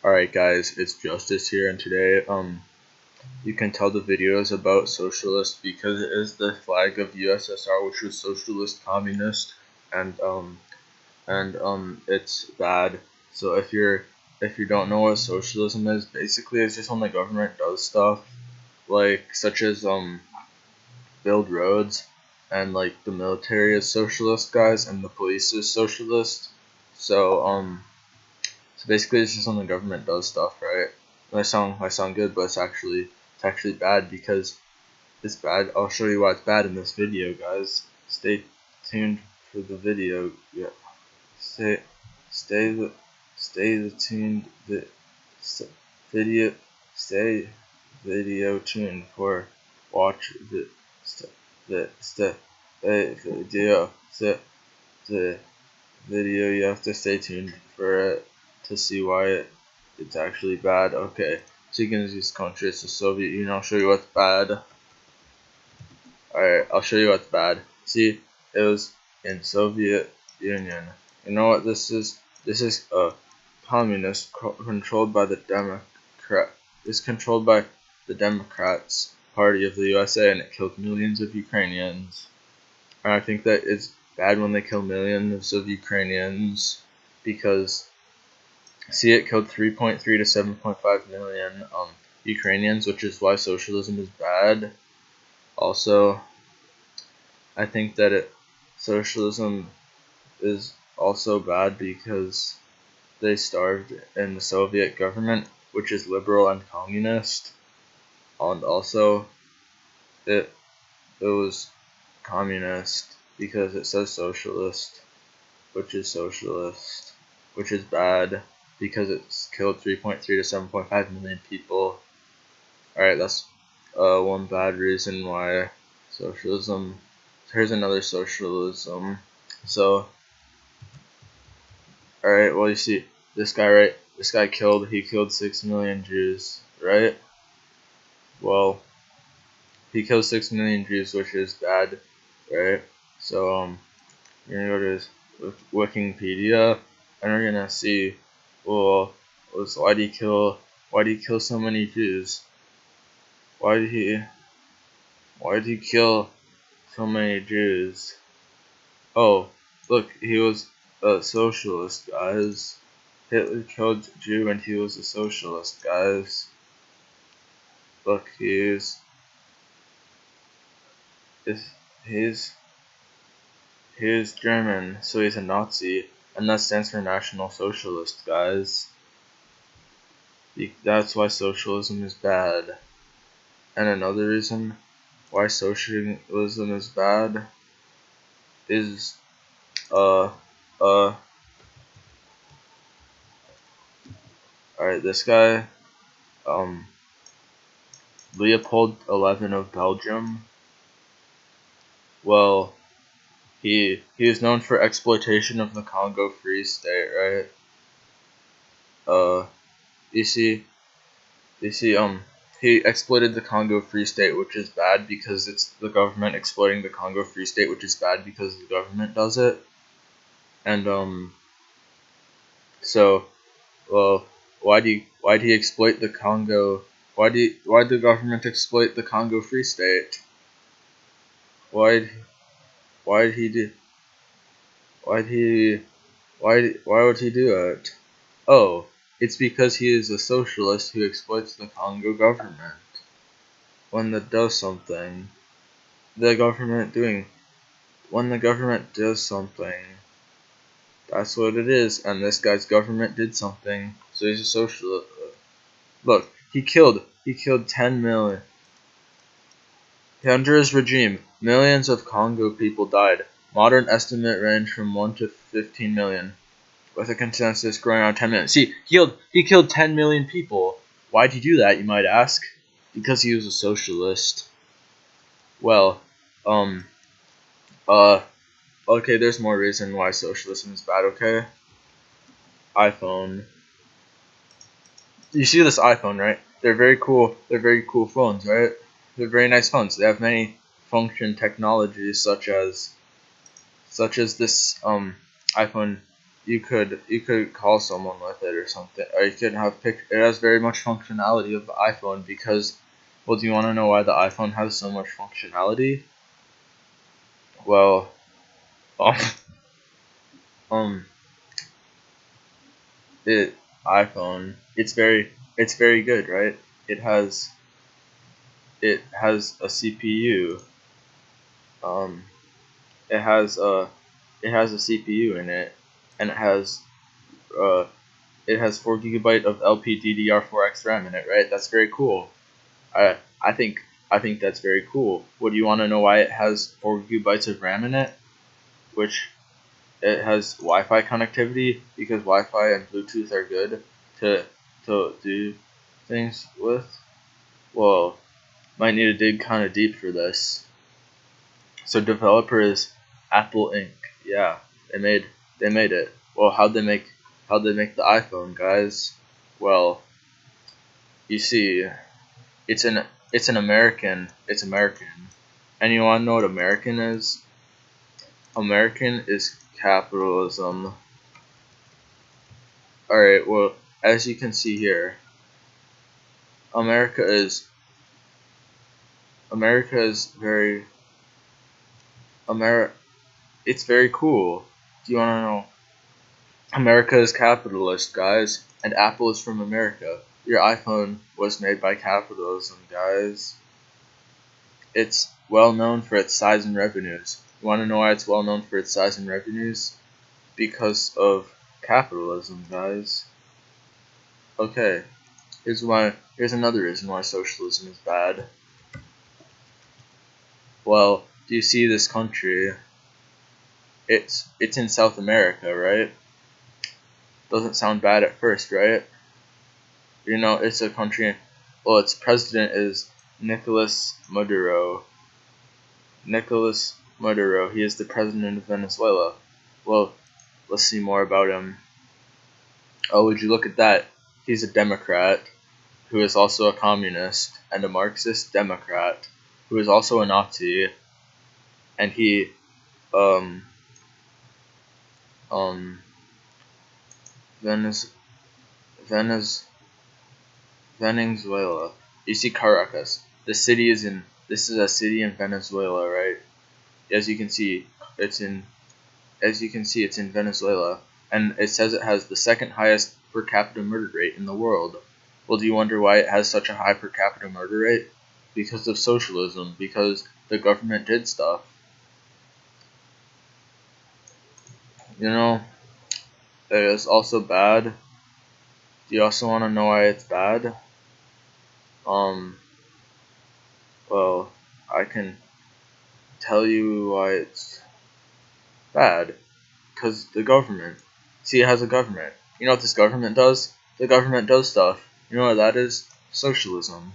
Alright guys, it's Justice here, and today you can tell the video is about socialist because it is the flag of USSR, which was socialist communist, and it's bad. So if you don't know what socialism is, basically it's just when the government does stuff like such as build roads, and like the military is socialist, guys, and the police is socialist. So basically, it's just when the government does stuff, right? I sound good, but it's actually bad because it's bad. I'll show you why it's bad in this video, guys. Stay tuned for the video. Yeah, stay stay stay tuned. Video stay video tuned for watch video the video. You have to stay tuned for it to see why it's actually bad. Okay, so you can use country. It's the Soviet Union. I'll show you what's bad. Alright, I'll show you what's bad. See, it was in Soviet Union. You know what this is? This is a communist controlled by the Democrat. It's controlled by the Democrats Party of the USA, and it killed millions of Ukrainians. And I think that it's bad when they kill millions of Ukrainians because, see, it killed 3.3 to 7.5 million Ukrainians, which is why socialism is bad. Also, I think that socialism is also bad because they starved in the Soviet government, which is liberal and communist, and also it was communist because it says socialist, which is bad because it's killed 3.3 to 7.5 million people. Alright, that's one bad reason why socialism. Here's another socialism. So, alright, well, you see this guy, right? This guy killed 6 million Jews, right? Well, he killed 6 million Jews, which is bad, right? So you're gonna go to his Wikipedia, and we're gonna see, well, why did he kill so many Jews? Why did he kill so many Jews? Oh, look, he was a socialist, guys. Hitler killed a Jew and he was a socialist, guys. Look, he's German, so he's a Nazi, and that stands for National Socialist, guys. That's why socialism is bad. And another reason why socialism is bad is alright, this guy, Leopold XI of Belgium. Well, he is known for exploitation of the Congo Free State, right? You see, he exploited the Congo Free State, which is bad because it's the government exploiting the Congo Free State, which is bad because the government does it. And so, well, why did he exploit the Congo? Why did the government exploit the Congo Free State? Why would he do it? Oh, it's because he is a socialist who exploits the Congo government. When the government does something, that's what it is. And this guy's government did something, so he's a socialist. Look, he killed 10 million. Under his regime, millions of Congo people died. Modern estimate range from 1 to 15 million, with a consensus growing around 10 million. See, he killed 10 million people. Why'd he do that, you might ask? Because he was a socialist. Well, okay, there's more reason why socialism is bad, okay? iPhone. You see this iPhone, right? They're very cool phones, right? They're very nice phones. They have many function technologies such as this iPhone you could call someone with it or something, or you could have it has very much functionality of the iPhone because, well, do you want to know why the iPhone has so much functionality? Well, um, um it iPhone it's very good, right? It has a CPU. Um, it has a CPU in it, and uh it has 4 GB of LPDDR4X RAM in it, right? That's very cool. I I think I think that's very cool. Would you want to know why it has 4 GB of RAM in it? Which it has Wi-Fi connectivity because Wi-Fi and Bluetooth are good to do things with. Well, might need to dig kind of deep for this. So developer is Apple Inc. Yeah, they made it. Well, how'd they make the iPhone, guys? Well, you see, it's an it's American. And you wanna know what American is? American is capitalism. Alright, well, as you can see here, America is very it's very cool. Do you wanna know? America is capitalist, guys, and Apple is from America. Your iPhone was made by capitalism, guys. It's well known for its size and revenues. You want to know why it's well known for its size and revenues? Because of capitalism, guys. Okay, here's another reason why socialism is bad. Well, do you see this country? It's in South America, right? Doesn't sound bad at first, right? You know, it's a country. Well, its president is Nicolas Maduro. Nicolas Maduro. He is the president of Venezuela. Well, let's see more about him. Oh, would you look at that? He's a Democrat who is also a communist and a Marxist Democrat who is also a Nazi, and he Venezuela. You see Caracas. This is a city in Venezuela, right? As you can see, it's in Venezuela, and it says it has the second highest per capita murder rate in the world. Well, do you wonder why it has such a high per capita murder rate? Because of socialism, because the government did stuff. You know, it is also bad. Do you also want to know why it's bad? Well, I can tell you why it's bad. Because the government. See, it has a government. You know what this government does? The government does stuff. You know what that is? Socialism.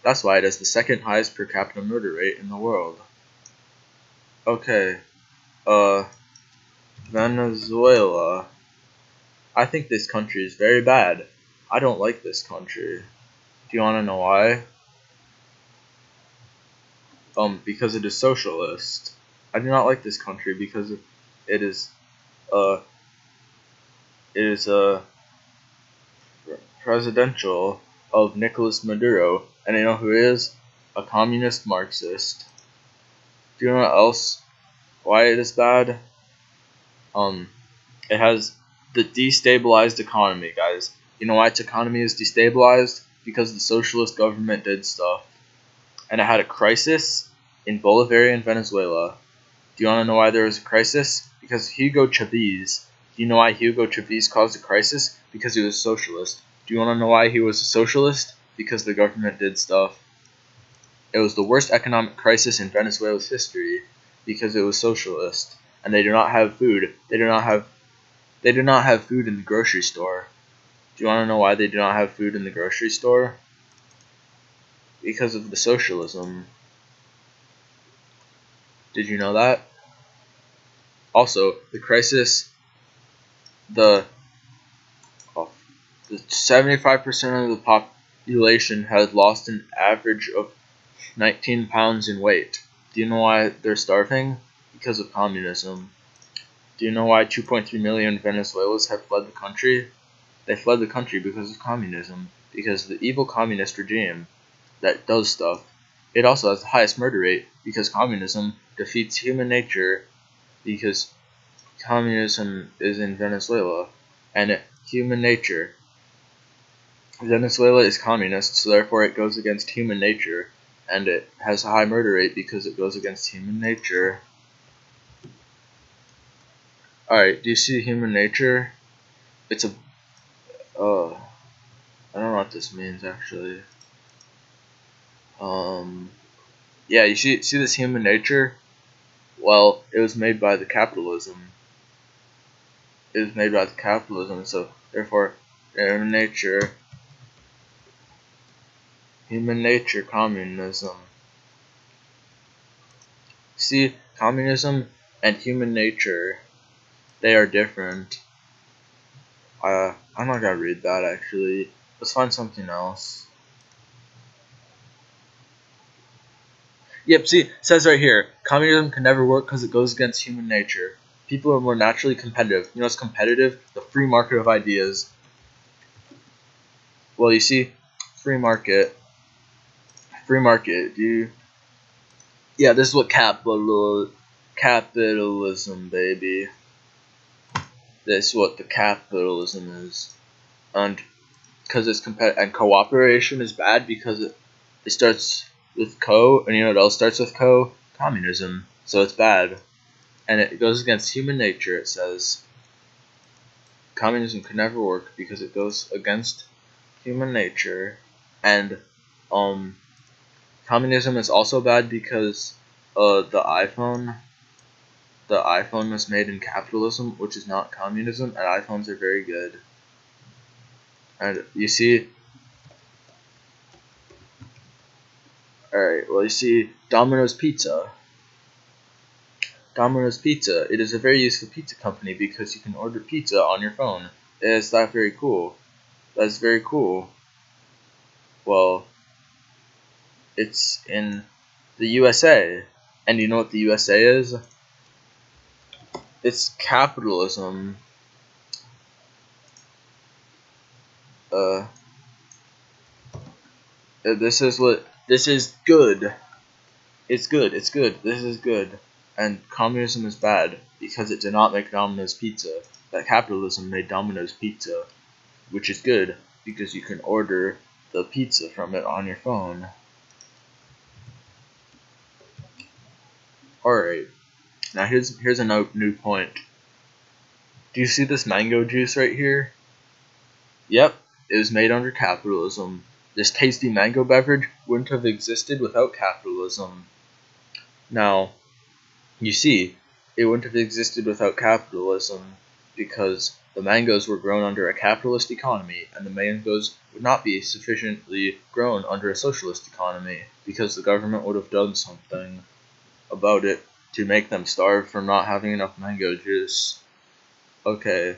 That's why it has the second highest per capita murder rate in the world. Okay, Venezuela. I think this country is very bad. I don't like this country. Do you want to know why? Because it is socialist. I do not like this country because it is presidential of Nicolas Maduro, and you know who he is? A communist Marxist. Do you know what else? Why it is bad? It has the destabilized economy, guys. You know why its economy is destabilized? Because the socialist government did stuff. And it had a crisis in Bolivia and Venezuela. Do you want to know why there was a crisis? Because Hugo Chavez. Do you know why Hugo Chavez caused a crisis? Because he was a socialist. Do you want to know why he was a socialist? Because the government did stuff. It was the worst economic crisis in Venezuela's history because it was socialist. And they do not have food. They do not have food in the grocery store. Do you want to know why they do not have food in the grocery store? Because of the socialism. Did you know that? Also, the crisis, the 75% of the population has lost an average of 19 pounds in weight. Do you know why they're starving? Because of communism. Do you know why 2.3 million Venezuelans have fled the country? They fled the country because of communism, because the evil communist regime that does stuff. It also has the highest murder rate because communism defeats human nature, because communism is in Venezuela, and human nature. Venezuela is communist, so therefore it goes against human nature, and it has a high murder rate because it goes against human nature. Alright, do you see human nature? It's a... I don't know what this means, actually. Yeah, you see this human nature? Well, it was made by the capitalism. It was made by the capitalism, so therefore, human nature, communism. See, communism and human nature, they are different. I'm not gonna read that, actually. Let's find something else. Yep, see, it says right here, communism can never work because it goes against human nature. People are more naturally competitive. You know what's competitive? The free market of ideas. Well, you see, free market, yeah, this is what capitalism, baby. This is what the capitalism is. And because it's and cooperation is bad because it starts with and you know what else starts with communism, so it's bad, and it goes against human nature. It says communism can never work because it goes against human nature, and communism is also bad because the iPhone was made in capitalism, which is not communism, and iPhones are very good. And you see, alright, well, you see, Domino's Pizza. Domino's Pizza, it is a very useful pizza company because you can order pizza on your phone. Is that very cool? That's very cool. Well, it's in the USA. And you know what the USA is? It's capitalism. This is good. It's good. This is good. And communism is bad because it did not make Domino's Pizza. That capitalism made Domino's Pizza, which is good because you can order the pizza from it on your phone. Alright, now here's a new point. Do you see this mango juice right here? Yep, it was made under capitalism. This tasty mango beverage wouldn't have existed without capitalism. Now, you see, it wouldn't have existed without capitalism because the mangoes were grown under a capitalist economy, and the mangoes would not be sufficiently grown under a socialist economy because the government would have done something about it to make them starve from not having enough mango juice. Okay.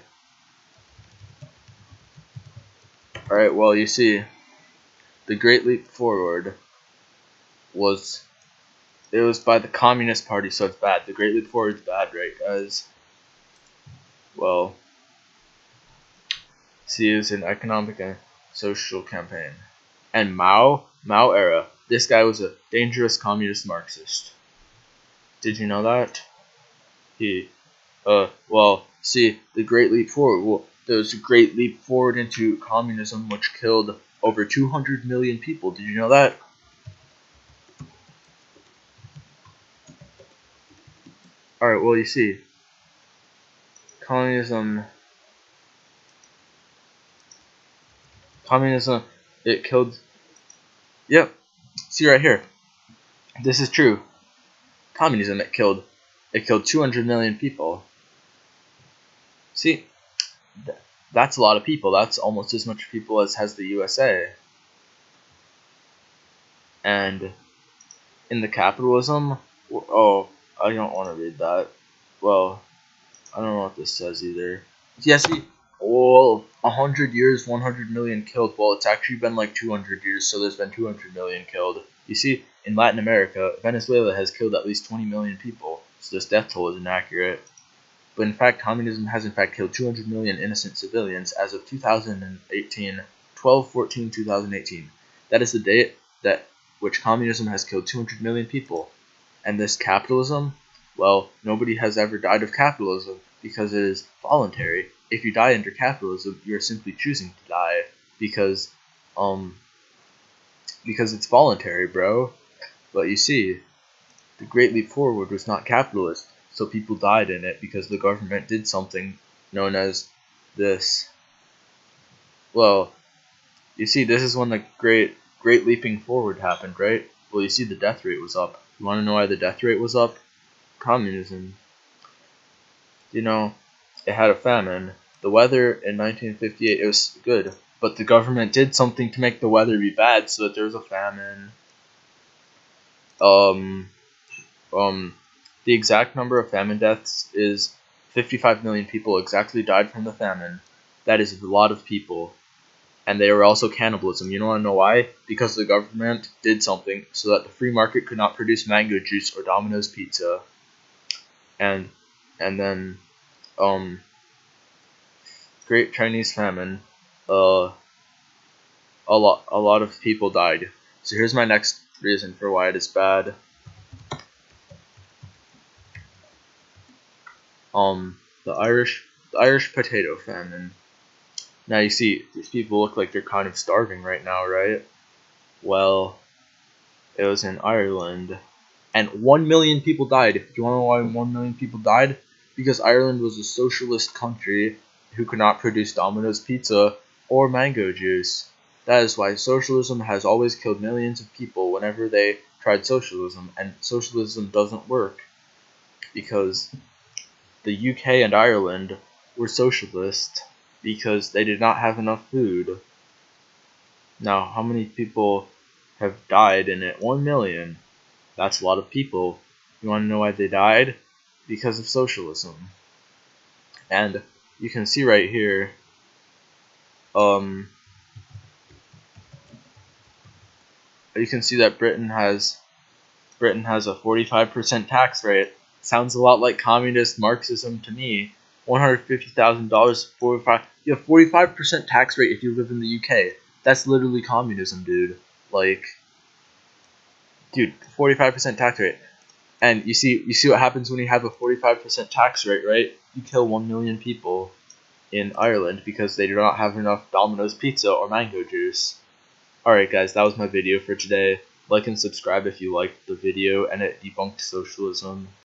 Alright, well, you see, the Great Leap Forward was by the Communist Party, so it's bad. The Great Leap Forward is bad, right, guys? Well, see, it was an economic and social campaign. And Mao era, this guy was a dangerous communist Marxist. Did you know that? Well, see, the Great Leap Forward, well, there was a Great Leap Forward into communism which killed over 200 million people. Did you know that? Alright, well, you see, communism, it killed, yep, see right here, this is true. Communism, it killed 200 million people. See, that's a lot of people. That's almost as much people as has the USA. And in the capitalism, oh, I don't want to read that. Well, I don't know what this says either. Yeah, see, well, 100 years, 100 million killed. Well, it's actually been like 200 years, so there's been 200 million killed. You see, in Latin America, Venezuela has killed at least 20 million people, so this death toll is inaccurate. But in fact, communism has in fact killed 200 million innocent civilians as of 2018, 12/14/2018. That is the date that which communism has killed 200 million people. And this capitalism, well, nobody has ever died of capitalism because it is voluntary. If you die under capitalism, you're simply choosing to die because it's voluntary, bro. But you see, the Great Leap Forward was not capitalist, so people died in it because the government did something known as this. Well, you see, this is when the Great Leaping Forward happened, right? Well, you see, the death rate was up. You want to know why the death rate was up? Communism. You know, it had a famine. The weather in 1958, it was good, but the government did something to make the weather be bad, so that there was a famine. The exact number of famine deaths is 55 million people exactly died from the famine. That is a lot of people. And they were also cannibalism. You want to know why? Because the government did something so that the free market could not produce mango juice or Domino's pizza. And then Great Chinese Famine, a lot of people died. So here's my next reason for why it is bad. The Irish potato famine. Now you see, these people look like they're kind of starving right now, right? Well, it was in Ireland, and 1 million people died. Do you want to know why 1 million people died? Because Ireland was a socialist country who could not produce Domino's pizza or mango juice. That is why socialism has always killed millions of people whenever they tried socialism, and socialism doesn't work because the UK and Ireland were socialist because they did not have enough food. Now, how many people have died in it? 1 million. That's a lot of people. You want to know why they died? Because of socialism. And you can see right here, you can see that Britain has a 45% tax rate. Sounds a lot like communist Marxism to me. $150,000, 45. You have 45% tax rate if you live in the UK. That's literally communism, dude. Like, dude, 45% tax rate. And you see what happens when you have a 45% tax rate, right? You kill 1 million people in Ireland because they do not have enough Domino's pizza or mango juice. Alright guys, that was my video for today. Like and subscribe if you liked the video and it debunked socialism.